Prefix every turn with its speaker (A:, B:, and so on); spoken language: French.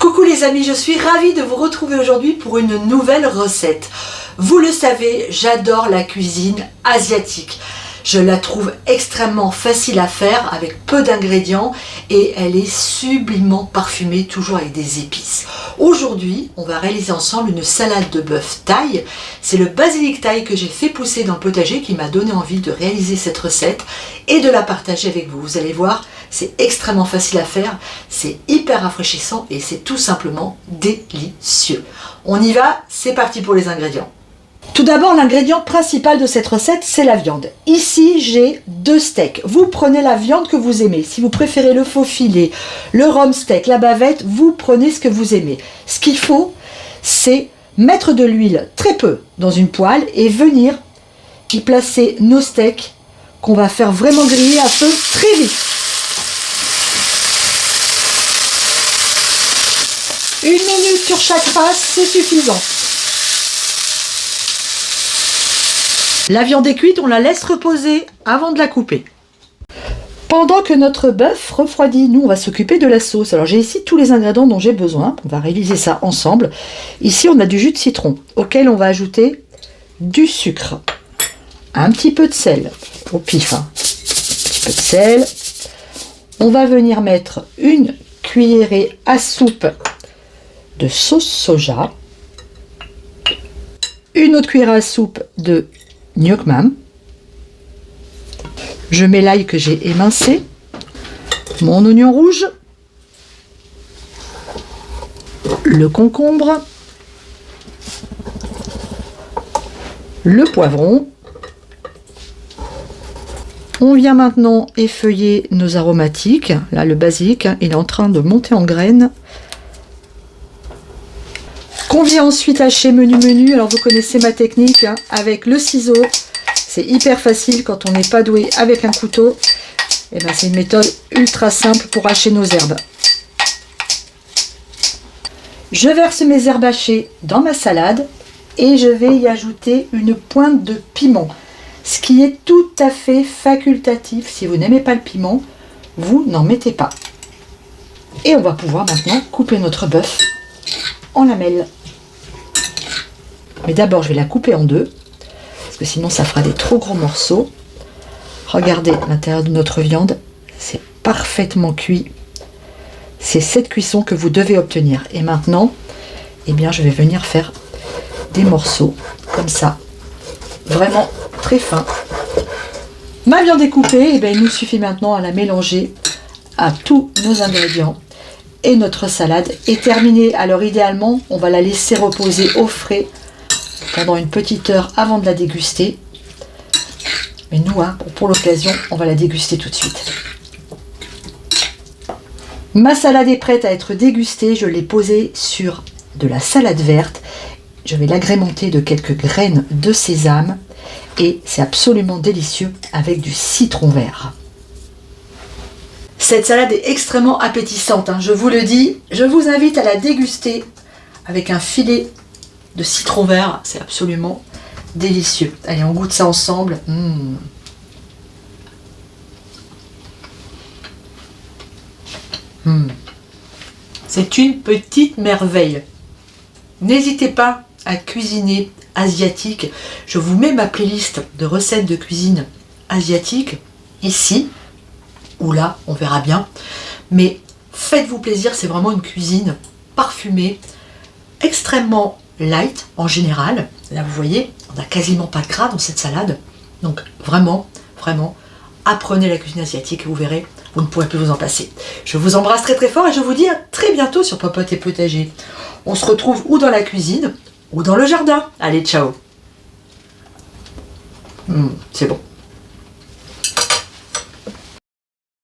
A: Coucou les amis, je suis ravie de vous retrouver aujourd'hui pour une nouvelle recette. Vous le savez, j'adore la cuisine asiatique. Je la trouve extrêmement facile à faire avec peu d'ingrédients et elle est sublimement parfumée, toujours avec des épices. Aujourd'hui, on va réaliser ensemble une salade de bœuf thaï. C'est le basilic thaï que j'ai fait pousser dans le potager qui m'a donné envie de réaliser cette recette et de la partager avec vous. Vous allez voir, c'est extrêmement facile à faire, c'est hyper rafraîchissant et c'est tout simplement délicieux. On y va, c'est parti pour les ingrédients. Tout d'abord, l'ingrédient principal de cette recette, c'est la viande. Ici, j'ai 2 steaks. Vous prenez la viande que vous aimez. Si vous préférez le faux filet, le rhum steak, la bavette, vous prenez ce que vous aimez. Ce qu'il faut, c'est mettre de l'huile très peu dans une poêle et venir y placer nos steaks qu'on va faire vraiment griller à feu très vite. 1 minute sur chaque face, c'est suffisant. La viande est cuite, on la laisse reposer avant de la couper. Pendant que notre bœuf refroidit, nous on va s'occuper de la sauce. Alors j'ai ici tous les ingrédients dont j'ai besoin, on va réaliser ça ensemble. Ici on a du jus de citron, auquel on va ajouter du sucre, un petit peu de sel, au pif, un petit peu de sel. On va venir mettre une cuillerée à soupe de sauce soja, une autre cuillère à soupe de nuoc mam. Je mets l'ail que j'ai émincé, mon oignon rouge, le concombre, le poivron. On vient maintenant effeuiller nos aromatiques. Là, le basilic, il est en train de monter en graines. Qu'on vient ensuite hacher menu. Alors vous connaissez ma technique avec le ciseau. C'est hyper facile quand on n'est pas doué avec un couteau. Et ben c'est une méthode ultra simple pour hacher nos herbes. Je verse mes herbes hachées dans ma salade et je vais y ajouter une pointe de piment. Ce qui est tout à fait facultatif. Si vous n'aimez pas le piment, vous n'en mettez pas. Et on va pouvoir maintenant couper notre bœuf en lamelles. Mais d'abord je vais la couper en 2 parce que sinon ça fera des trop gros morceaux. Regardez l'intérieur de notre viande, c'est parfaitement cuit. C'est cette cuisson que vous devez obtenir. Et maintenant, eh bien, je vais venir faire des morceaux comme ça, vraiment très fins. Ma viande est coupée, et bien, il nous suffit maintenant à la mélanger à tous nos ingrédients. Et notre salade est terminée. Alors idéalement, on va la laisser reposer au frais pendant une petite heure avant de la déguster. Mais nous, pour l'occasion, on va la déguster tout de suite. Ma salade est prête à être dégustée. Je l'ai posée sur de la salade verte. Je vais l'agrémenter de quelques graines de sésame. Et c'est absolument délicieux avec du citron vert. Cette salade est extrêmement appétissante, je vous le dis. Je vous invite à la déguster avec un filet de citron vert. C'est absolument délicieux. Allez, on goûte ça ensemble. C'est une petite merveille. N'hésitez pas à cuisiner asiatique. Je vous mets ma playlist de recettes de cuisine asiatique ici ou là, on verra bien. Mais faites-vous plaisir, c'est vraiment une cuisine parfumée, extrêmement light en général. Là, vous voyez, on n'a quasiment pas de gras dans cette salade. Donc vraiment, vraiment, apprenez la cuisine asiatique et vous verrez, vous ne pourrez plus vous en passer. Je vous embrasse très très fort et je vous dis à très bientôt sur Popote et Potager. On se retrouve ou dans la cuisine ou dans le jardin. Allez, ciao. C'est bon.